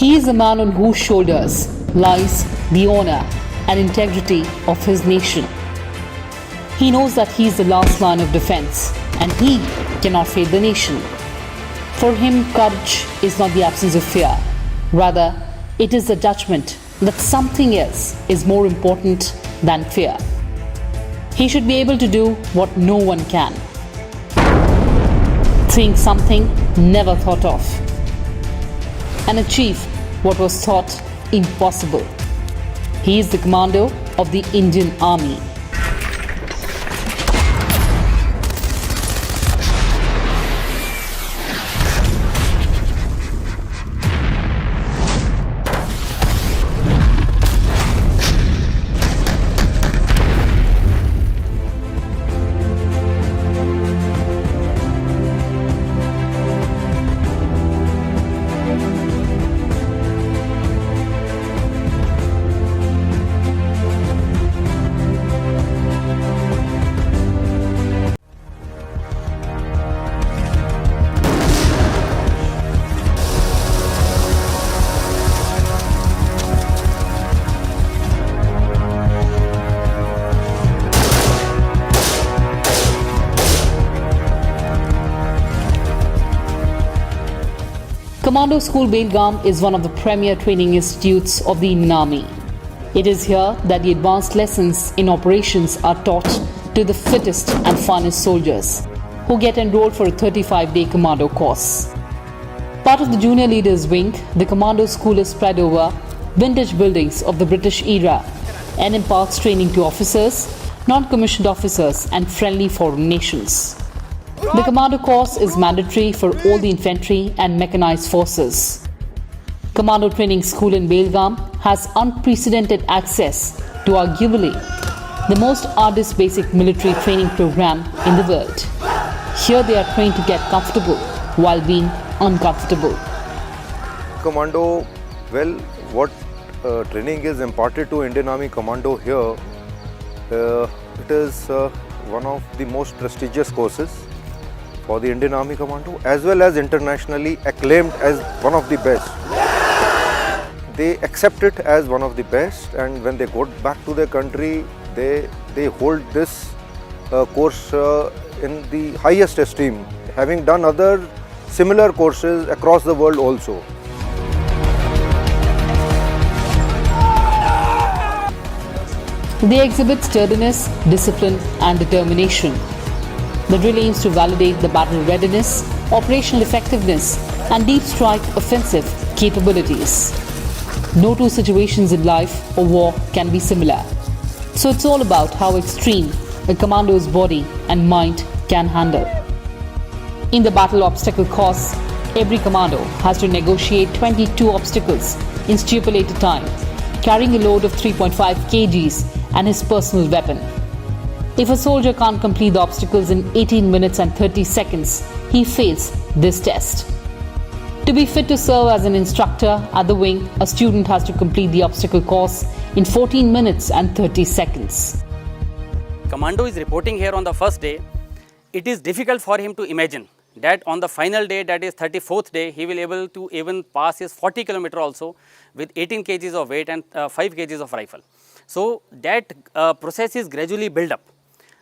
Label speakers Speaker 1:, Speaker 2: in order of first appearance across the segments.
Speaker 1: He is a man on whose shoulders lies the honor and integrity of his nation. He knows that he is the last line of defense and he cannot fail the nation. For him, courage is not the absence of fear. Rather, it is the judgment that something else is more important than fear. He should be able to do what no one can. Think something never thought of. And achieve what was thought impossible. He is the commando of the Indian Army. Commando School Belgaum is one of the premier training institutes of the Indian Army. It is here that the advanced lessons in operations are taught to the fittest and finest soldiers who get enrolled for a 35-day commando course. Part of the junior leaders wing, the commando school is spread over vintage buildings of the British era and imparts training to officers, non-commissioned officers and friendly foreign nations. The commando course is mandatory for all the infantry and mechanized forces. Commando Training School in Belgaum has unprecedented access to arguably the most arduous basic military training program in the world. Here they are trained to get comfortable while being uncomfortable.
Speaker 2: Commando, well, what training is imparted to Indian Army Commando here, it is one of the most prestigious courses for the Indian Army Commando, as well as internationally acclaimed as one of the best. They accept it as one of the best, and when they go back to their country, they hold this course in the highest esteem, having done other similar courses across the world also.
Speaker 1: They exhibit sturdiness, discipline and determination. The drill aims to validate the battle readiness, operational effectiveness and deep strike offensive capabilities. No two situations in life or war can be similar. So it's all about how extreme a commando's body and mind can handle. In the battle obstacle course, every commando has to negotiate 22 obstacles in stipulated time, carrying a load of 3.5 kgs and his personal weapon. If a soldier can't complete the obstacles in 18 minutes and 30 seconds, he fails this test. To be fit to serve as an instructor at the wing, a student has to complete the obstacle course in 14 minutes and 30 seconds.
Speaker 3: Commando is reporting here on the first day. It is difficult for him to imagine that on the final day, that is 34th day, he will able to even pass his 40 km also with 18 kgs of weight and 5 kgs of rifle. So that process is gradually built up.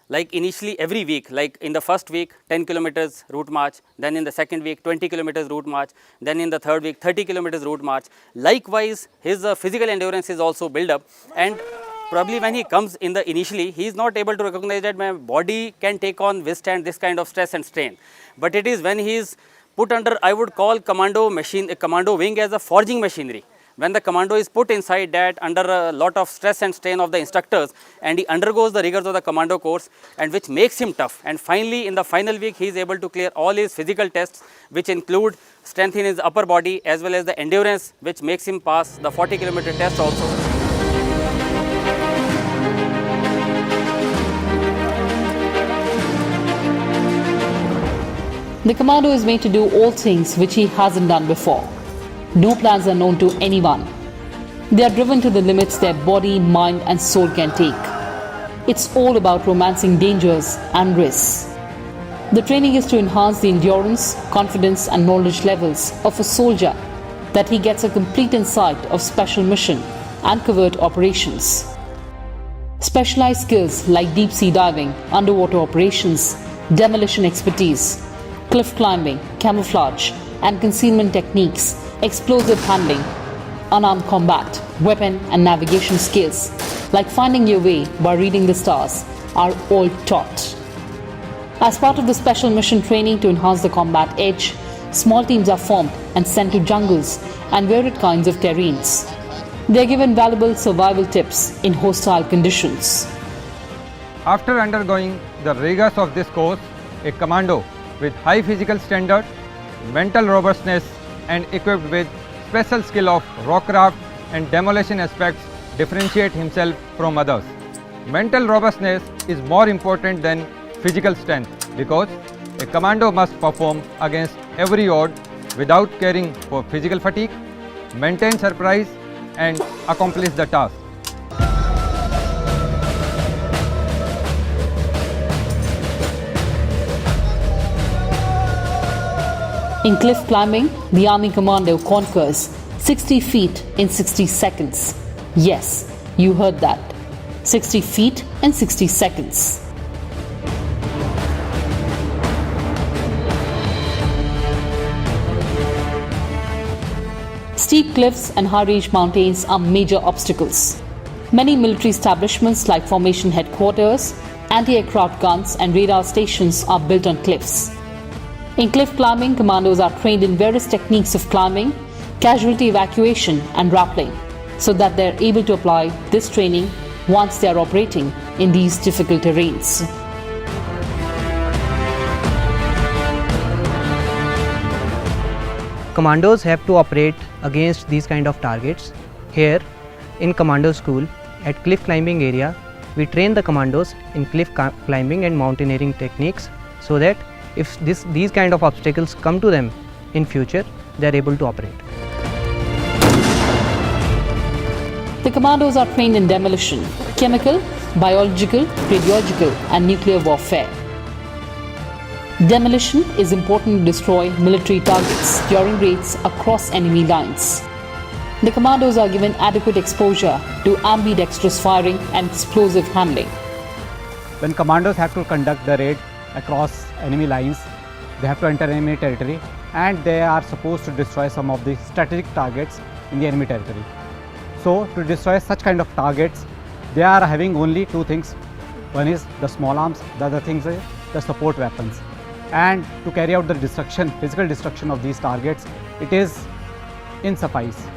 Speaker 3: Like initially every week, like in the first week 10 kilometers route march, then in the second week 20 kilometers route march, then in the third week 30 kilometers route march. Likewise, his physical endurance is also built up, and probably when he comes in the initially, he is not able to recognize that my body can take on, withstand this kind of stress and strain. But it is when he is put under, I would call commando wing as a forging machinery. When the commando is put inside that under a lot of stress and strain of the instructors, and he undergoes the rigors of the commando course, and which makes him tough, and finally in the final week he is able to clear all his physical tests, which include strength in his upper body as well as the endurance, which makes him pass the 40-kilometer test also.
Speaker 1: The commando is made to do all things which he hasn't done before. No plans are known to anyone. They are driven to the limits their body, mind and soul can take. It's all about romancing dangers and risks. The training is to enhance the endurance, confidence and knowledge levels of a soldier that he gets a complete insight of special mission and covert operations. Specialized skills like deep sea diving, underwater operations, demolition expertise, cliff climbing, camouflage and concealment techniques, explosive handling, unarmed combat, weapon and navigation skills like finding your way by reading the stars are all taught. As part of the special mission training to enhance the combat edge, small teams are formed and sent to jungles and varied kinds of terrains. They are given valuable survival tips in hostile conditions.
Speaker 4: After undergoing the rigors of this course, a commando with high physical standard, mental robustness and equipped with special skill of rockcraft and demolition aspects differentiate himself from others. Mental robustness is more important than physical strength because a commando must perform against every odd without caring for physical fatigue, maintain surprise and accomplish the task.
Speaker 1: In cliff climbing, the Army Commando conquers 60 feet in 60 seconds. Yes, you heard that. 60 feet in 60 seconds. Steep cliffs and high-range mountains are major obstacles. Many military establishments like formation headquarters, anti-aircraft guns and radar stations are built on cliffs. In cliff climbing, commandos are trained in various techniques of climbing, casualty evacuation and rappelling so that they are able to apply this training once they are operating in these difficult terrains.
Speaker 5: Commandos have to operate against these kind of targets. Here in commando school at cliff climbing area, we train the commandos in cliff climbing and mountaineering techniques so that if these kind of obstacles come to them in future, they are able to operate.
Speaker 1: The commandos are trained in demolition, chemical, biological, radiological and nuclear warfare. Demolition is important to destroy military targets during raids across enemy lines. The commandos are given adequate exposure to ambidextrous firing and explosive handling.
Speaker 6: When commandos have to conduct the raid across enemy lines, they have to enter enemy territory and they are supposed to destroy some of the strategic targets in the enemy territory. So to destroy such kind of targets, they are having only two things. One is the small arms, the other thing is the support weapons. And to carry out the destruction, physical destruction of these targets, it is insuffice.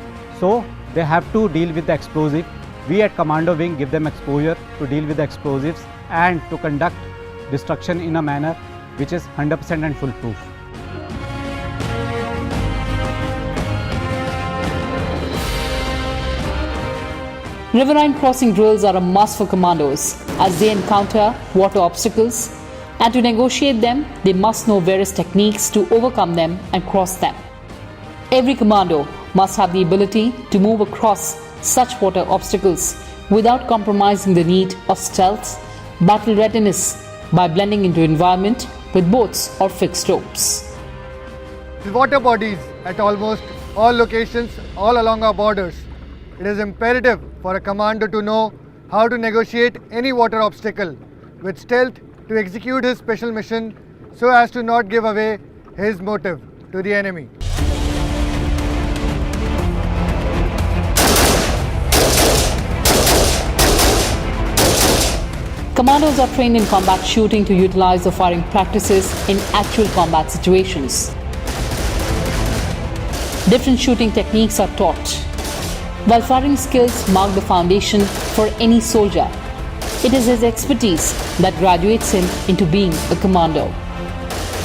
Speaker 6: So they have to deal with the explosive. We at Commando Wing give them exposure to deal with the explosives and to conduct destruction in a manner which is 100% and foolproof.
Speaker 1: Riverine crossing drills are a must for commandos as they encounter water obstacles, and to negotiate them, they must know various techniques to overcome them and cross them. Every commando must have the ability to move across such water obstacles without compromising the need of stealth, battle readiness by blending into environment with boats or fixed ropes.
Speaker 7: With water bodies at almost all locations all along our borders, it is imperative for a commander to know how to negotiate any water obstacle with stealth to execute his special mission so as to not give away his motive to the enemy.
Speaker 1: Commandos are trained in combat shooting to utilize the firing practices in actual combat situations. Different shooting techniques are taught. While firing skills mark the foundation for any soldier, it is his expertise that graduates him into being a commando.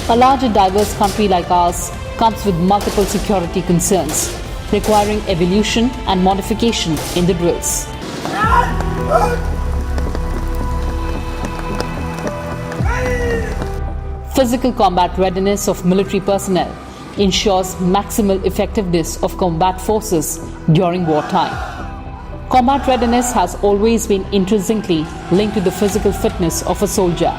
Speaker 1: A large and diverse country like ours comes with multiple security concerns, requiring evolution and modification in the drills. Physical combat readiness of military personnel ensures maximal effectiveness of combat forces during wartime. Combat readiness has always been intrinsically linked to the physical fitness of a soldier.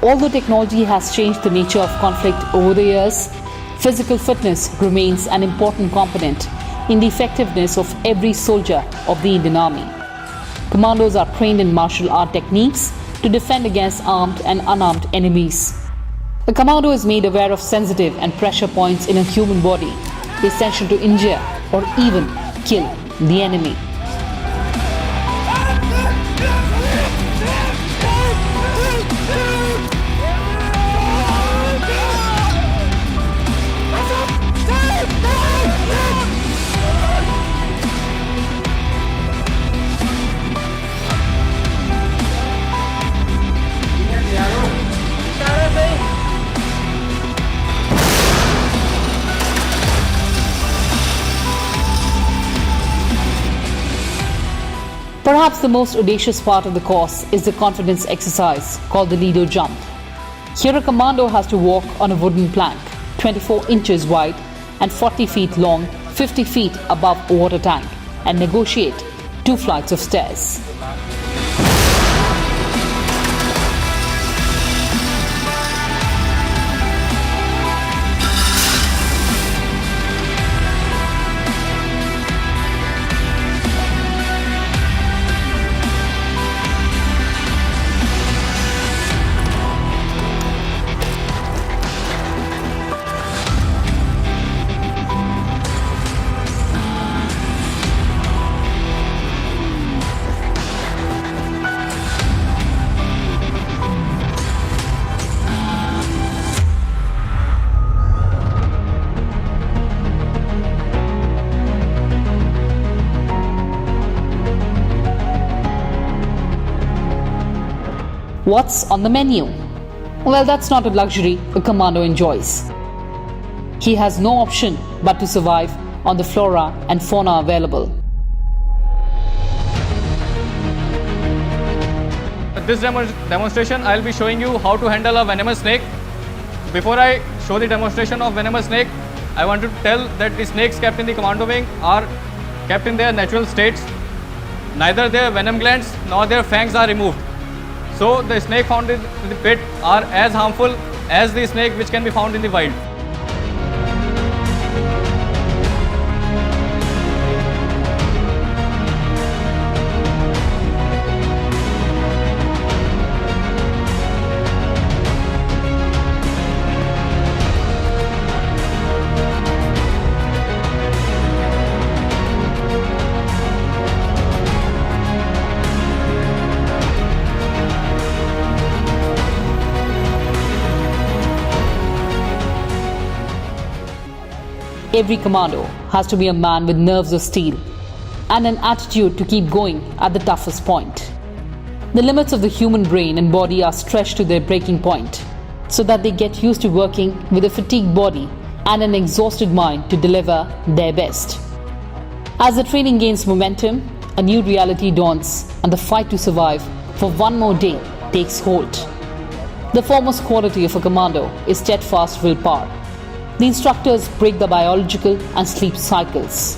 Speaker 1: Although technology has changed the nature of conflict over the years, Physical fitness remains an important component in the effectiveness of every soldier of the Indian Army. Commandos are trained in martial art techniques to defend against armed and unarmed enemies. A commando is made aware of sensitive and pressure points in a human body, essential to injure or even kill the enemy. Perhaps the most audacious part of the course is the confidence exercise called the Lido jump. Here a commando has to walk on a wooden plank, 24 inches wide and 40 feet long, 50 feet above a water tank, and negotiate 2 flights of stairs. What's on the menu? Well, that's not a luxury a commando enjoys. He has no option but to survive on the flora and fauna available.
Speaker 8: This demonstration, I'll be showing you how to handle a venomous snake. Before I show the demonstration of venomous snake, I want to tell that the snakes kept in the commando wing are kept in their natural states. Neither their venom glands nor their fangs are removed. So the snake found in the pit are as harmful as the snake which can be found in the wild.
Speaker 1: Every commando has to be a man with nerves of steel and an attitude to keep going at the toughest point. The limits of the human brain and body are stretched to their breaking point so that they get used to working with a fatigued body and an exhausted mind to deliver their best. As the training gains momentum, a new reality dawns and the fight to survive for one more day takes hold. The foremost quality of a commando is steadfast willpower. The instructors break the biological and sleep cycles.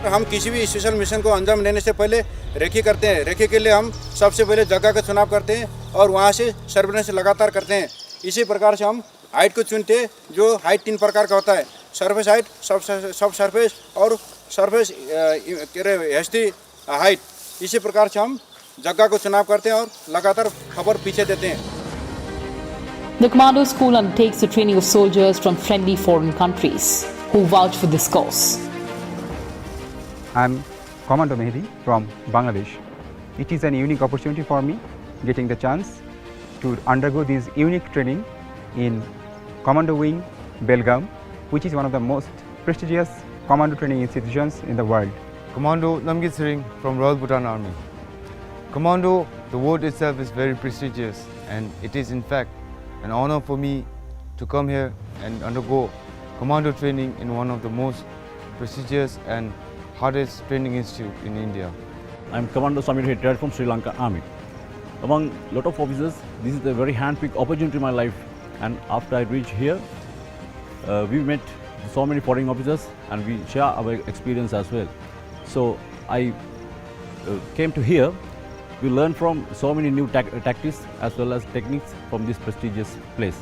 Speaker 9: हम किसी भी special mission को अंजाम लेने से पहले recce करते हैं। रेकी के लिए हम सबसे पहले जगह का चुनाव करते हैं और वहाँ से सर्वेलेंस लगातार करते हैं। इसी प्रकार से हम हाइट को चुनते हैं, जो हाइट 3 प्रकार का होता है: सरफेस हाइट, सब सरफेस और सरफेस एसटी हाइट। इसी प्रकार से हम जगह को चुनाव करते हैं और लगातार खबर पीछे देते हैं।
Speaker 1: The Commando School undertakes the training of soldiers from friendly foreign countries who vouch for this course.
Speaker 4: I'm Commando Mehdi from Bangladesh. It is an unique opportunity for me getting the chance to undergo this unique training in Commando Wing, Belgaum, which is one of the most prestigious commando training institutions in the world.
Speaker 10: Commando Namgit Sering from Royal Bhutan Army. Commando, the word itself is very prestigious, and it is in fact an honor for me to come here and undergo commando training in one of the most prestigious and hardest training institute in India.
Speaker 11: I'm Commando Samir, retired from Sri Lanka Army. Among a lot of officers, this is a very hand-picked opportunity in my life, and after I reached here, we met so many foreign officers and we share our experience as well. So I came to here. We learn from so many new tactics as well as techniques from this prestigious place.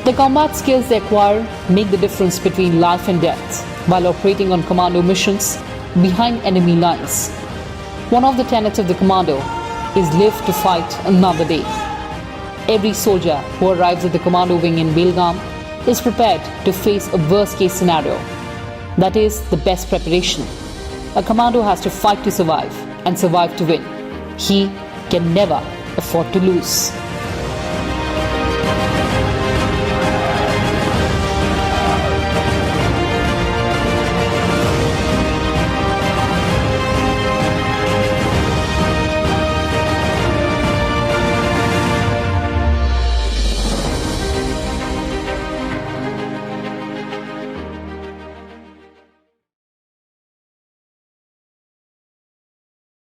Speaker 1: The combat skills they acquire make the difference between life and death while operating on commando missions behind enemy lines. One of the tenets of the commando is live to fight another day. Every soldier who arrives at the commando wing in Belgaum is prepared to face a worst case scenario. That is the best preparation. A commando has to fight to survive and survive to win. He can never afford to lose.